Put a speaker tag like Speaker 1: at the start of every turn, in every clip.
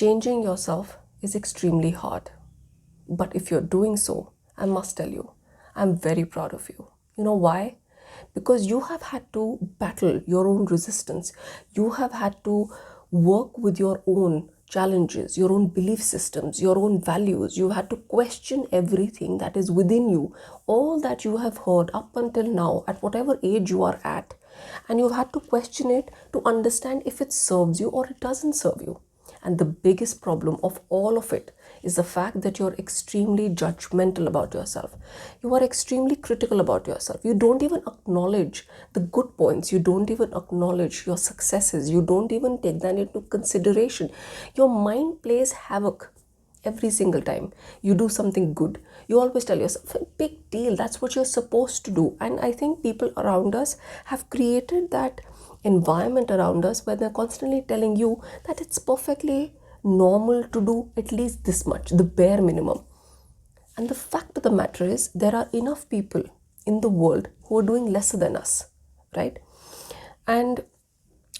Speaker 1: Changing yourself is extremely hard. But if you're doing so, I must tell you, I'm very proud of you. You know why? Because you have had to battle your own resistance. You have had to work with your own challenges, your own belief systems, your own values. You've had to question everything that is within you, all that you have heard up until now, at whatever age you are at. And you've had to question it to understand if it serves you or it doesn't serve you. And the biggest problem of all of it is the fact that you're extremely judgmental about yourself. You are extremely critical about yourself. You don't even acknowledge the good points. You don't even acknowledge your successes. You don't even take that into consideration. Your mind plays havoc every single time you do something good. You always tell yourself, big deal, that's what you're supposed to do. And I think people around us have created that environment around us where they're constantly telling you that it's perfectly normal to do at least this much, the bare minimum. And the fact of the matter is, there are enough people in the world who are doing lesser than us, right? And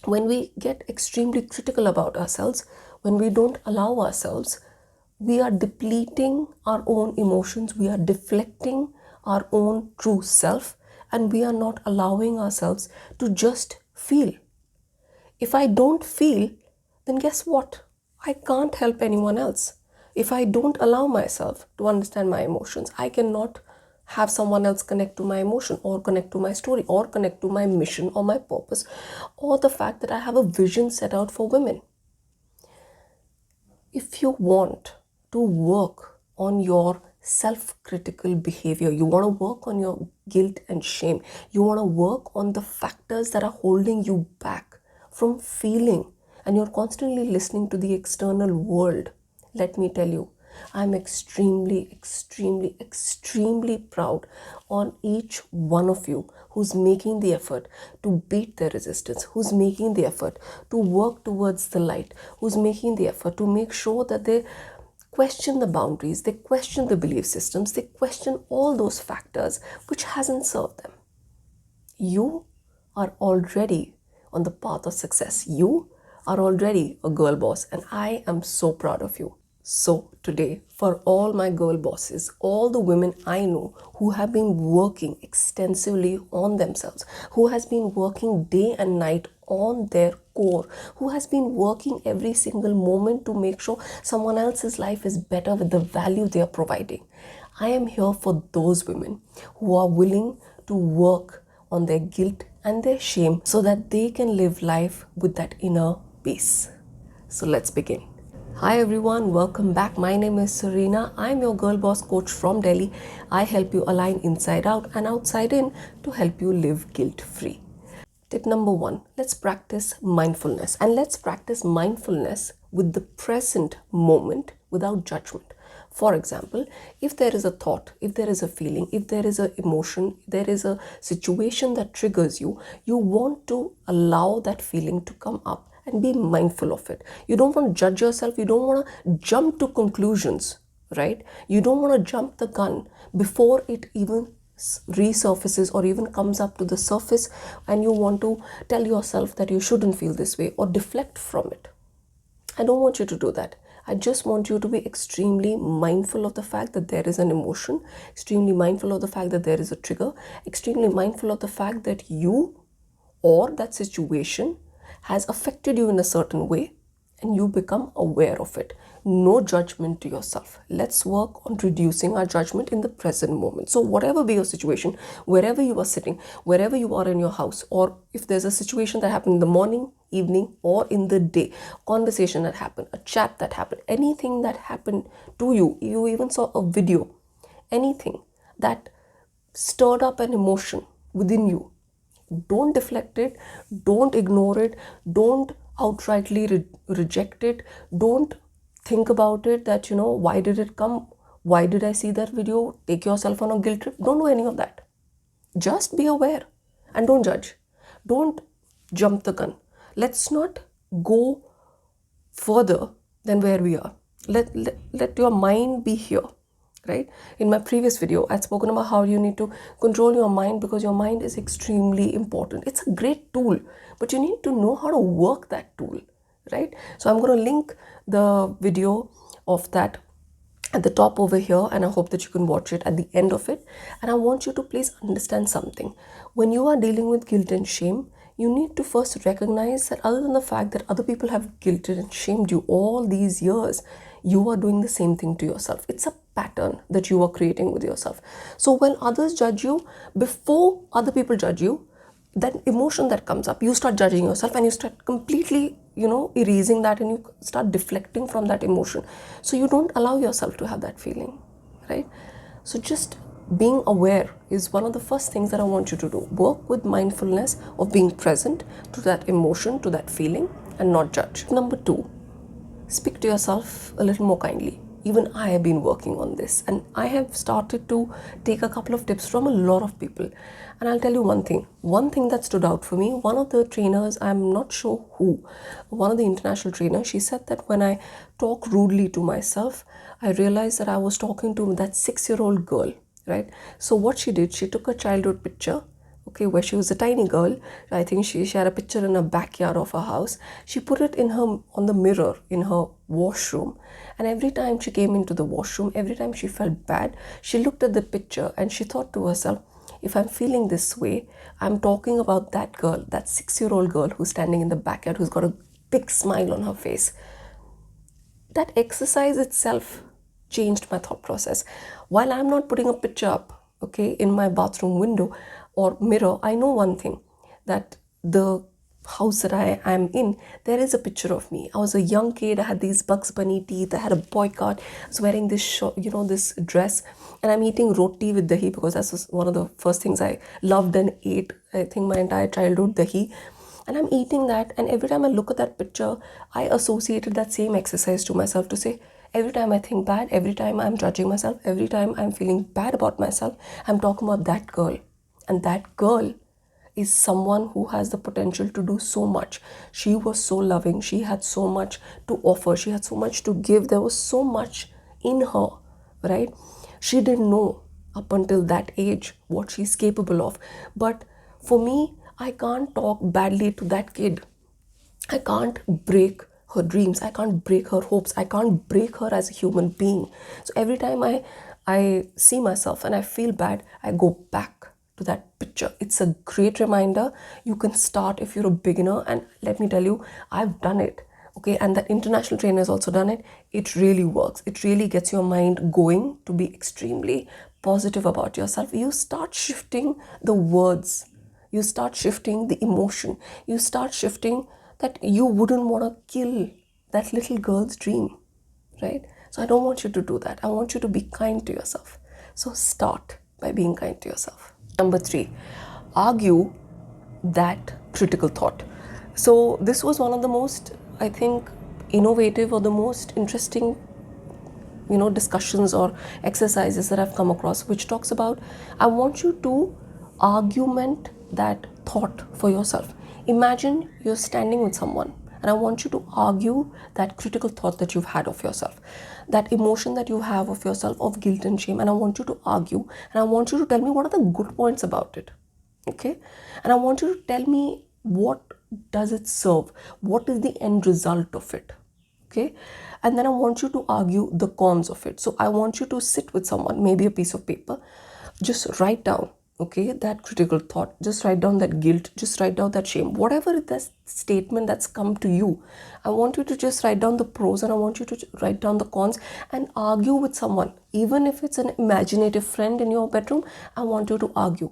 Speaker 1: when we get extremely critical about ourselves, when we don't allow ourselves, we are depleting our own emotions, we are deflecting our own true self, and we are not allowing ourselves to just feel. If I don't feel, then guess what? I can't help anyone else. If I don't allow myself to understand my emotions, I cannot have someone else connect to my emotion or connect to my story or connect to my mission or my purpose or the fact that I have a vision set out for women. If you want to work on your self-critical behavior, you want to work on your guilt and shame, you want to work on the factors that are holding you back from feeling, and you're constantly listening to the external world, let me tell you, I'm extremely proud on each one of you who's making the effort to beat their resistance, who's making the effort to work towards the light, who's making the effort to make sure that they question the boundaries, they question the belief systems, they question all those factors which hasn't served them. You are already on the path of success. You are already a girl boss, and I am so proud of you. So today, for all my girl bosses, all the women I know who have been working extensively on themselves, who has been working day and night on their core, who has been working every single moment to make sure someone else's life is better with the value they are providing. I am here for those women who are willing to work on their guilt and their shame so that they can live life with that inner peace. So let's begin. Hi everyone, welcome back. My name is Sareena. I'm your girl boss coach from Delhi. I help you align inside out and outside in to help you live guilt-free. Tip number 1, let's practice mindfulness. And let's practice mindfulness with the present moment without judgment. For example, if there is a thought, if there is a feeling, if there is an emotion, there is a situation that triggers you, you want to allow that feeling to come up and be mindful of it. You don't want to judge yourself. You don't want to jump to conclusions, right? You don't want to jump the gun before it even resurfaces or even comes up to the surface, and you want to tell yourself that you shouldn't feel this way or deflect from it. I don't want you to do that. I just want you to be extremely mindful of the fact that there is an emotion, extremely mindful of the fact that there is a trigger, extremely mindful of the fact that you or that situation has affected you in a certain way, and you become aware of it. No judgment to yourself. Let's work on reducing our judgment in the present moment. So whatever be your situation, wherever you are sitting, wherever you are in your house, or if there's a situation that happened in the morning, evening, or in the day, conversation that happened, a chat that happened, anything that happened to you, you even saw a video, anything that stirred up an emotion within you, don't deflect it, don't ignore it, don't outrightly reject it, don't think about it that, why did it come, why did I see that video, take yourself on a guilt trip. Don't do any of that. Just be aware and don't judge. Don't jump the gun. Let's not go further than where we are. Let your mind be here. Right? In my previous video, I'd spoken about how you need to control your mind because your mind is extremely important. It's a great tool, but you need to know how to work that tool, right? So I'm going to link the video of that at the top over here, and I hope that you can watch it at the end of it. And I want you to please understand something. When you are dealing with guilt and shame, you need to first recognize that other than the fact that other people have guilted and shamed you all these years, you are doing the same thing to yourself. It's a pattern that you are creating with yourself. So when others judge you, before other people judge you, that emotion that comes up, you start judging yourself and you start completely, erasing that, and you start deflecting from that emotion. So you don't allow yourself to have that feeling, right? So just being aware is one of the first things that I want you to do. Work with mindfulness of being present to that emotion, to that feeling, and not judge. Number 2, speak to yourself a little more kindly. Even I have been working on this, and I have started to take a couple of tips from a lot of people. And I'll tell you one thing that stood out for me. One of the trainers, I'm not sure who, one of the international trainers, she said that when I talk rudely to myself, I realized that I was talking to that 6-year-old girl, right? So what she did, she took a childhood picture, okay, where she was a tiny girl. I think she had a picture in a backyard of her house. She put it on the mirror in her washroom, and every time she came into the washroom, every time she felt bad, she looked at the picture and she thought to herself, if I'm feeling this way, I'm talking about that girl, that 6-year-old girl who's standing in the backyard, who's got a big smile on her face. That exercise itself changed my thought process. While I'm not putting a picture up, okay, in my bathroom window or mirror, I know one thing, that the house that I am in, there is a picture of me. I was a young kid. I had these Bugs Bunny teeth. I had a boy cut. I was wearing this this dress, and I'm eating roti with dahi, because that was one of the first things I loved and ate, I think, my entire childhood, dahi. And I'm eating that, and every time I look at that picture, I associated that same exercise to myself, to say, every time I think bad, every time I'm judging myself, every time I'm feeling bad about myself, I'm talking about that girl. And that girl is someone who has the potential to do so much. She was so loving. She had so much to offer. She had so much to give. There was so much in her, right? She didn't know up until that age what she's capable of. But for me, I can't talk badly to that kid. I can't break her dreams. I can't break her hopes. I can't break her as a human being. So every time I see myself and I feel bad, I go back to that picture. It's a great reminder. You can start if you're a beginner, and let me tell you, I've done it. Okay, and the international trainer has also done it. It really works. It really gets your mind going to be extremely positive about yourself. You start shifting the words, you start shifting the emotion, you start shifting that you wouldn't want to kill that little girl's dream, right? So I don't want you to do that. I want you to be kind to yourself. So start by being kind to yourself. Number 3, argue that critical thought. So this was one of the most, I think, innovative or the most interesting discussions or exercises that I've come across, which talks about, I want you to argument that thought for yourself. Imagine you're standing with someone, and I want you to argue that critical thought that you've had of yourself, that emotion that you have of yourself, of guilt and shame. And I want you to argue, and I want you to tell me what are the good points about it, okay? And I want you to tell me, what does it serve? What is the end result of it? Okay, and then I want you to argue the cons of it. So I want you to sit with someone, maybe a piece of paper, just write down, okay, that critical thought, just write down that guilt, just write down that shame, whatever that statement that's come to you. I want you to just write down the pros, and I want you to write down the cons, and argue with someone. Even if it's an imaginative friend in your bedroom, I want you to argue.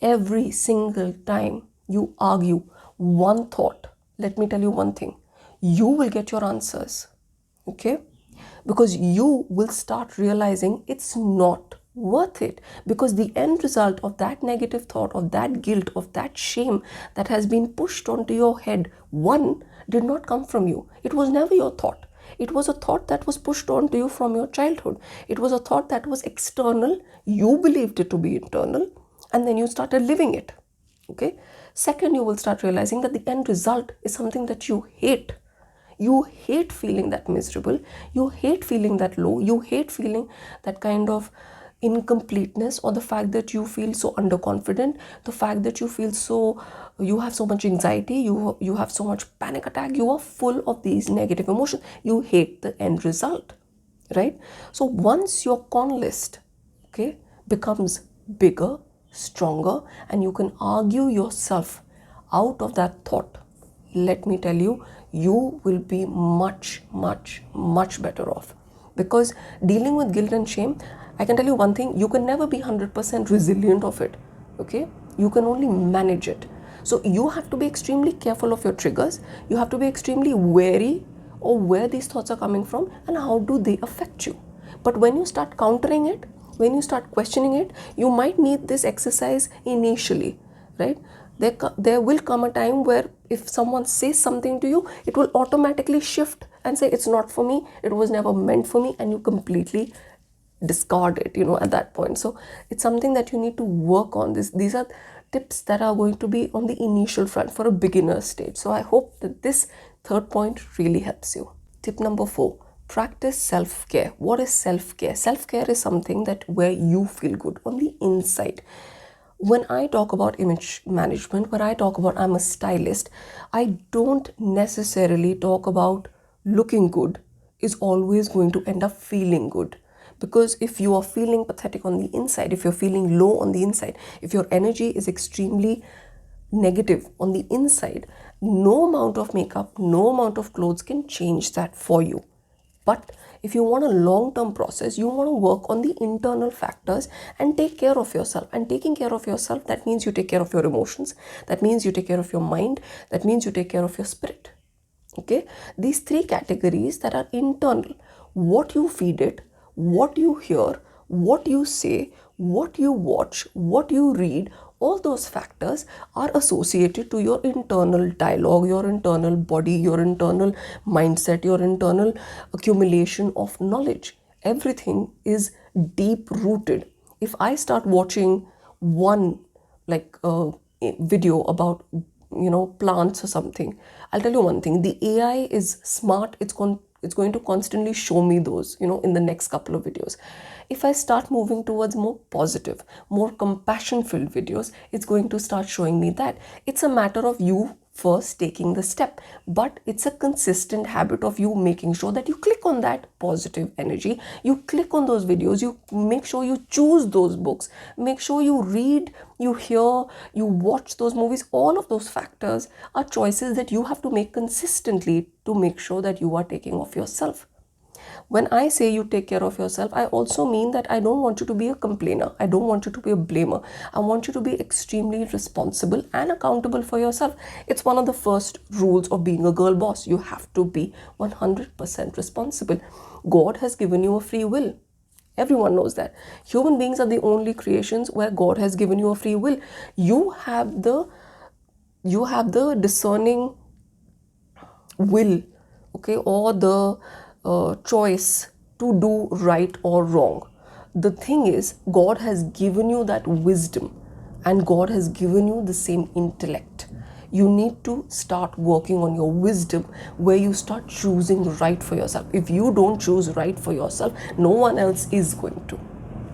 Speaker 1: Every single time you argue one thought, let me tell you one thing, you will get your answers, okay? Because you will start realizing it's not worth it, because the end result of that negative thought, of that guilt, of that shame that has been pushed onto your head, one, did not come from you. It was never your thought. It was a thought that was pushed onto you from your childhood. It was a thought that was external. You believed it to be internal, and then you started living it, okay? Second, you will start realizing that the end result is something that you hate. You hate feeling that miserable. You hate feeling that low. You hate feeling that kind of, incompleteness, or the fact that you feel so underconfident, the fact that you feel so, you have so much anxiety, you have so much panic attack, you are full of these negative emotions, you hate the end result, right? So once your con list, okay, becomes bigger, stronger, and you can argue yourself out of that thought, let me tell you, you will be much, much, much better off. Because dealing with guilt and shame, I can tell you one thing, you can never be 100% resilient of it, okay? You can only manage it. So you have to be extremely careful of your triggers. You have to be extremely wary of where these thoughts are coming from and how do they affect you. But when you start countering it, when you start questioning it, you might need this exercise initially, right? There will come a time where if someone says something to you, it will automatically shift and say, it's not for me, it was never meant for me, and you completely discard it, at that point. So it's something that you need to work on. These are tips that are going to be on the initial front for a beginner stage. So I hope that this third point really helps you. Tip number 4, practice self-care. What is self-care? Self-care is something that where you feel good on the inside. When I talk about image management, when I talk about I'm a stylist, I don't necessarily talk about looking good is always going to end up feeling good. Because if you are feeling pathetic on the inside, if you're feeling low on the inside, if your energy is extremely negative on the inside, no amount of makeup, no amount of clothes can change that for you. But if you want a long-term process, you want to work on the internal factors and take care of yourself. And taking care of yourself, that means you take care of your emotions. That means you take care of your mind. That means you take care of your spirit. Okay? These 3 categories that are internal. What you feed it, what you hear, what you say, what you watch, what you read, all those factors are associated to your internal dialogue, your internal body, your internal mindset, your internal accumulation of knowledge. Everything is deep rooted. If I start watching one video about plants or something, I'll tell you one thing, the AI is smart. It's going to constantly show me those in the next couple of videos. If I start moving towards more positive, more compassion filled videos, it's going to start showing me that. It's a matter of you first taking the step, but it's a consistent habit of you making sure that you click on that positive energy, you click on those videos, you make sure you choose those books, make sure you read, you hear, you watch those movies. All of those factors are choices that you have to make consistently to make sure that you are taking off yourself. When I say you take care of yourself, I also mean that I don't want you to be a complainer. I don't want you to be a blamer. I want you to be extremely responsible and accountable for yourself. It's one of the first rules of being a girl boss. You have to be 100% responsible. God has given you a free will. Everyone knows that. Human beings are the only creations where God has given you a free will. You have the discerning will, okay, or the choice to do right or wrong. The thing is, God has given you that wisdom and God has given you the same intellect. You need to start working on your wisdom where you start choosing right for yourself. If you don't choose right for yourself, no one else is going to.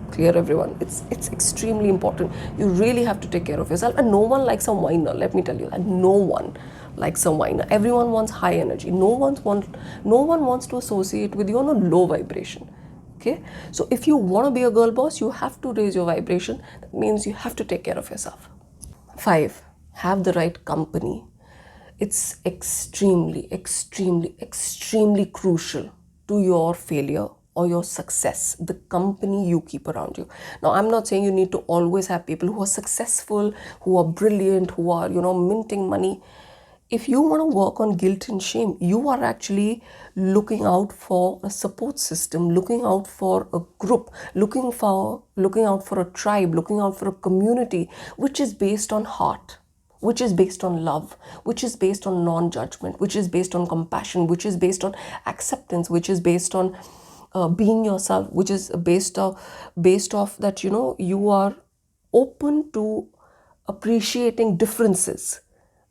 Speaker 1: Clear, everyone? It's extremely important. You really have to take care of yourself, and no one likes a whiner. Let me tell you that no one likes a whiner. Everyone wants high energy. No one wants to associate with you on a low vibration. Okay, so if you want to be a girl boss, you have to raise your vibration. That means you have to take care of yourself. 5, have the right company. It's extremely, extremely, extremely crucial to your failure or your success, the company you keep around you. Now, I'm not saying you need to always have people who are successful, who are brilliant, who are, minting money. If you want to work on guilt and shame, you are actually looking out for a support system, looking out for a group, looking out for a tribe, looking out for a community, which is based on heart, which is based on love, which is based on non-judgment, which is based on compassion, which is based on acceptance, which is based on being yourself, which is based off that you are open to appreciating differences,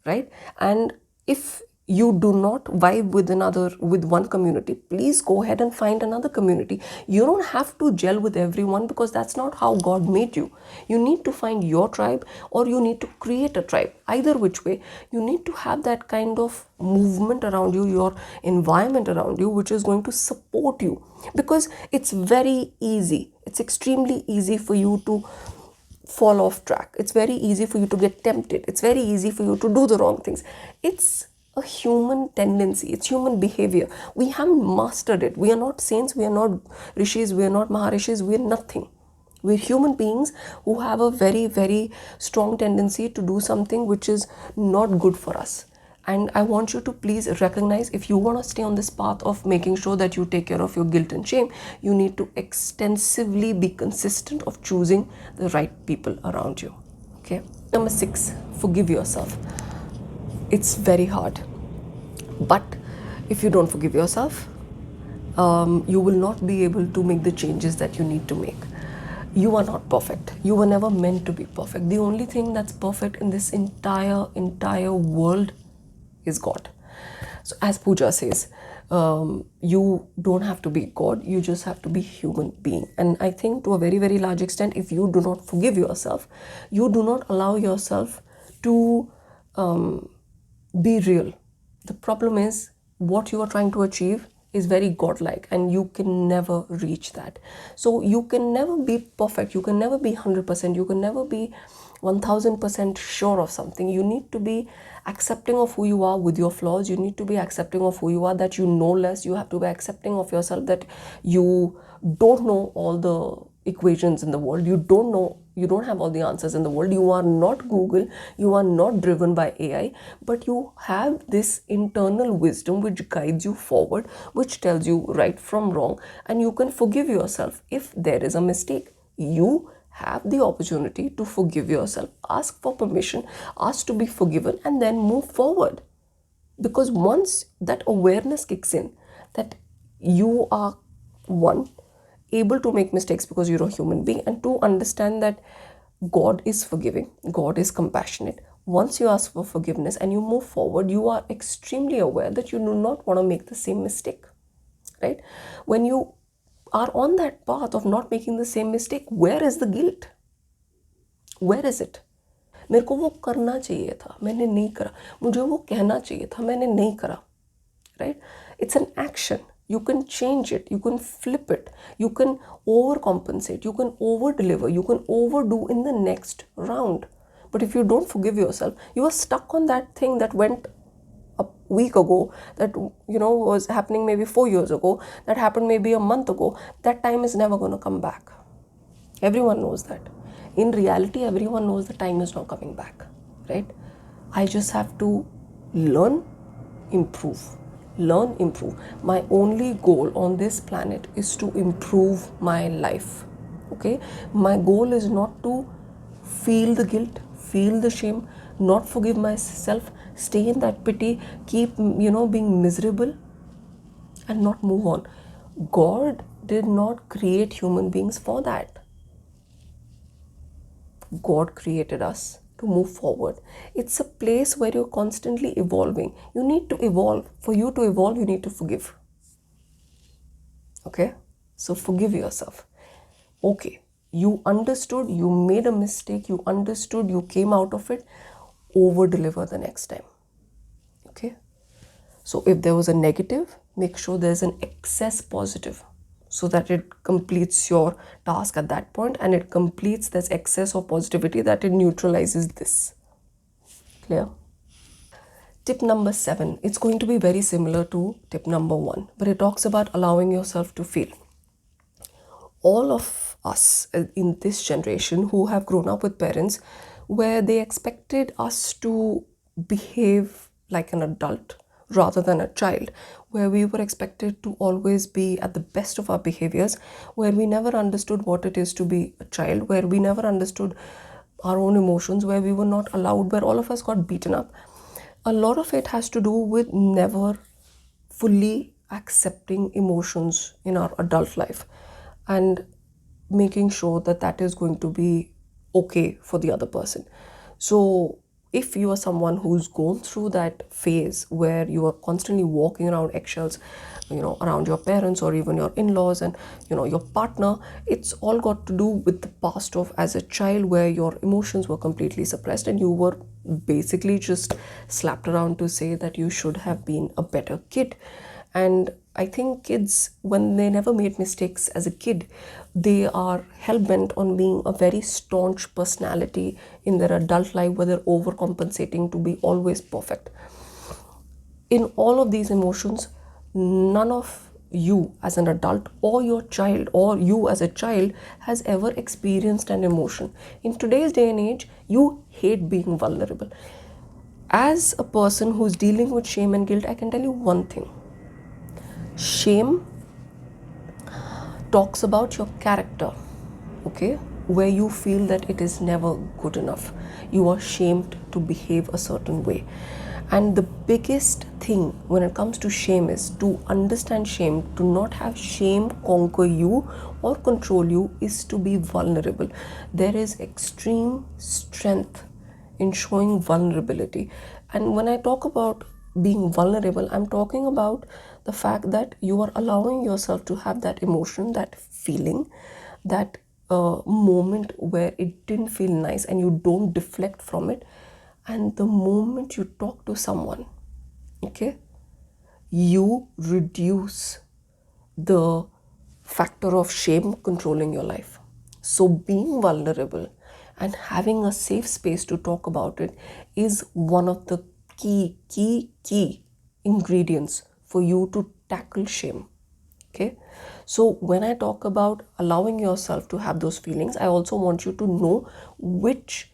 Speaker 1: right? And if you do not vibe with one community, please go ahead and find another community. You don't have to gel with everyone, because that's not how God made you. You need to find your tribe, or you need to create a tribe. Either which way, you need to have that kind of movement around you, your environment around you, which is going to support you. Because it's very easy, it's extremely easy for you to fall off track. It's very easy for you to get tempted. It's very easy for you to do the wrong things. It's a human tendency, it's human behavior. We haven't mastered it. We are not saints, we are not rishis, we are not maharishis, we are nothing. We're human beings who have a very, very strong tendency to do something which is not good for us. And I want you to please recognize, if you want to stay on this path of making sure that you take care of your guilt and shame, you need to extensively be consistent of choosing the right people around you. Okay. Number 6, forgive yourself. It's very hard, but if you don't forgive yourself, you will not be able to make the changes that you need to make. You are not perfect. You were never meant to be perfect. The only thing that's perfect in this entire world is God. So as Pooja says, you don't have to be God, you just have to be human being. And I think to a very, very large extent, if you do not forgive yourself, you do not allow yourself to be real. The problem is, what you are trying to achieve is very godlike, and you can never reach that. So you can never be perfect, you can never be 100%, you can never be 1000% sure of something. You need to be accepting of who you are with your flaws. You need to be accepting of who you are, that you know less. You have to be accepting of yourself that you don't know all the equations in the world. You don't have all the answers in the world. You are not Google, you are not driven by AI, but you have this internal wisdom which guides you forward, which tells you right from wrong, and you can forgive yourself if there is a mistake. You have the opportunity to forgive yourself. Ask for permission, ask to be forgiven, and then move forward. Because once that awareness kicks in that you are, one, able to make mistakes because you're a human being, and two, understand that God is forgiving, God is compassionate. Once you ask for forgiveness and you move forward, you are extremely aware that you do not want to make the same mistake, right? When you are on that path of not making the same mistake, where is the guilt? Where is it? मेरे को वो करना चाहिए था, मैंने नहीं करा. मुझे वो कहना चाहिए था, मैंने नहीं करा. Right? It's an action. You can change it, you can flip it, you can overcompensate, you can over deliver, you can overdo in the next round. But if you don't forgive yourself, you are stuck on that thing that went a week ago, that was happening maybe 4 years ago, that happened maybe a month ago. That time is never going to come back. Everyone knows that. In reality, everyone knows the time is not coming back, right? I just have to learn, improve. Learn, improve. My only goal on this planet is to improve my life. Okay? My goal is not to feel the guilt, feel the shame, not forgive myself, stay in that pity, keep being miserable, and not move on. God did not create human beings for that. God created us to move forward. It's a place where you're constantly evolving. You need to evolve. For you to evolve, you need to forgive. Okay? So forgive yourself. Okay, you understood, you made a mistake, you understood, you came out of it. Over deliver the next time. Okay? So if there was a negative, make sure there's an excess positive, so that it completes your task at that point, and it completes this excess of positivity, that it neutralizes this. Clear? Tip number 7, it's going to be very similar to tip number 1, but it talks about allowing yourself to feel. All of us in this generation who have grown up with parents where they expected us to behave like an adult rather than a child, where we were expected to always be at the best of our behaviors, where we never understood what it is to be a child, where we never understood our own emotions, where we were not allowed, where all of us got beaten up. A lot of it has to do with never fully accepting emotions in our adult life and making sure that that is going to be okay for the other person. So if you are someone who's gone through that phase where you are constantly walking around eggshells, around your parents or even your in-laws and your partner, it's all got to do with the past of as a child where your emotions were completely suppressed and you were basically just slapped around to say that you should have been a better kid. And I think kids, when they never made mistakes as a kid, they are hell-bent on being a very staunch personality in their adult life where they're overcompensating to be always perfect. In all of these emotions, none of you as an adult or your child or you as a child has ever experienced an emotion. In today's day and age, you hate being vulnerable. As a person who's dealing with shame and guilt, I can tell you one thing. Shame talks about your character, okay, where you feel that it is never good enough. You are shamed to behave a certain way. And the biggest thing when it comes to shame is to understand shame, to not have shame conquer you or control you, is to be vulnerable. There is extreme strength in showing vulnerability. And when I talk about being vulnerable, I'm talking about the fact that you are allowing yourself to have that emotion, that feeling, that moment where it didn't feel nice and you don't deflect from it. And the moment you talk to someone, okay, you reduce the factor of shame controlling your life. So being vulnerable and having a safe space to talk about it is one of the key ingredients for you to tackle shame. Okay, so when I talk about allowing yourself to have those feelings, I also want you to know which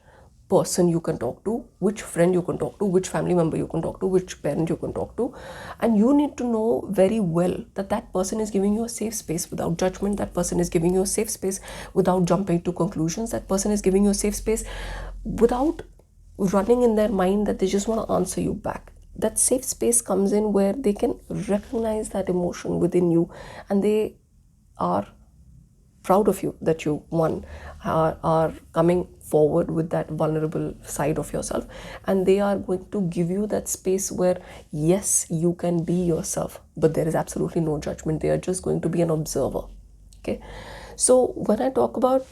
Speaker 1: person you can talk to, which friend you can talk to, which family member you can talk to, which parent you can talk to. And you need to know very well that that person is giving you a safe space without judgment. That person is giving you a safe space without jumping to conclusions. That person is giving you a safe space without running in their mind that they just want to answer you back. That safe space comes in where they can recognize that emotion within you and they are proud of you that you won, are coming forward with that vulnerable side of yourself, and they are going to give you that space where yes, you can be yourself, but there is absolutely no judgment. They are just going to be an observer. Okay, so when I talk about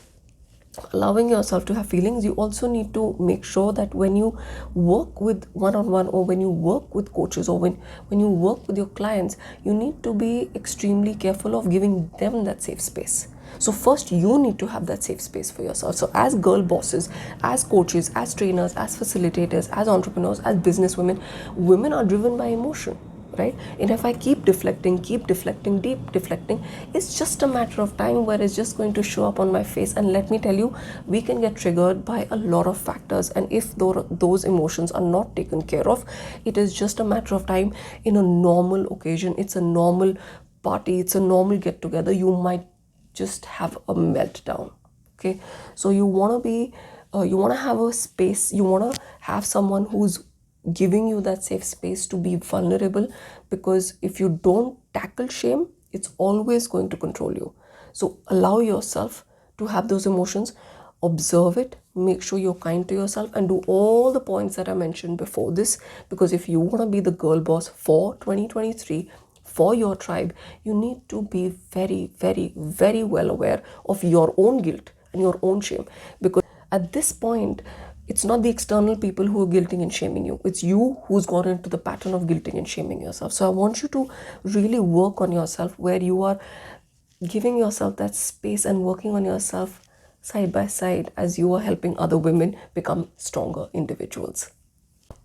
Speaker 1: allowing yourself to have feelings, you also need to make sure that when you work with one-on-one or when you work with coaches or when you work with your clients, you need to be extremely careful of giving them that safe space. So first you need to have that safe space for yourself. So as girl bosses, as coaches, as trainers, as facilitators, as entrepreneurs, as businesswomen, women are driven by emotion, right? And if I keep deflecting, deep deflecting, it's just a matter of time where it's just going to show up on my face. And let me tell you, we can get triggered by a lot of factors, and if those emotions are not taken care of, it is just a matter of time. In a normal occasion, it's a normal party, it's a normal get together, you might just have a meltdown. Okay, so you want to be you want to have a space, you want to have someone who's giving you that safe space to be vulnerable, because if you don't tackle shame, it's always going to control you. So allow yourself to have those emotions, observe it, make sure you're kind to yourself, and do all the points that I mentioned before this, because if you want to be the girl boss for 2023 for your tribe, you need to be very well aware of your own guilt and your own shame, because at this point, it's not the external people who are guilting and shaming you. It's you who's gone into the pattern of guilting and shaming yourself. So I want you to really work on yourself, where you are giving yourself that space and working on yourself side by side as you are helping other women become stronger individuals.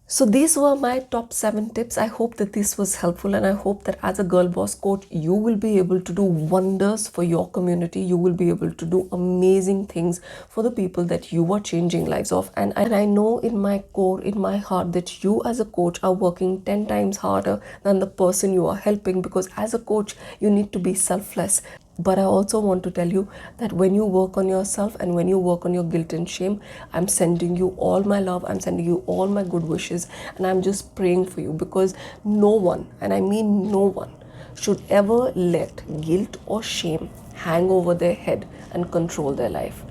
Speaker 1: So these were my top 7 tips. I hope that this was helpful, and I hope that as a girl boss coach, you will be able to do wonders for your community. You will be able to do amazing things for the people that you are changing lives of. And I know in my core, in my heart, that you as a coach are working 10 times harder than the person you are helping, because as a coach, you need to be selfless. But I also want to tell you that when you work on yourself and when you work on your guilt and shame, I'm sending you all my love, I'm sending you all my good wishes, and I'm just praying for you, because no one, and I mean no one, should ever let guilt or shame hang over their head and control their life.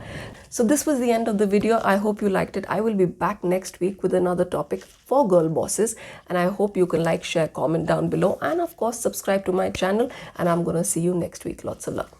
Speaker 1: So this was the end of the video. I hope you liked it. I will be back next week with another topic for girl bosses, and I hope you can like, share, comment down below, and of course subscribe to my channel, and I'm gonna see you next week. Lots of love.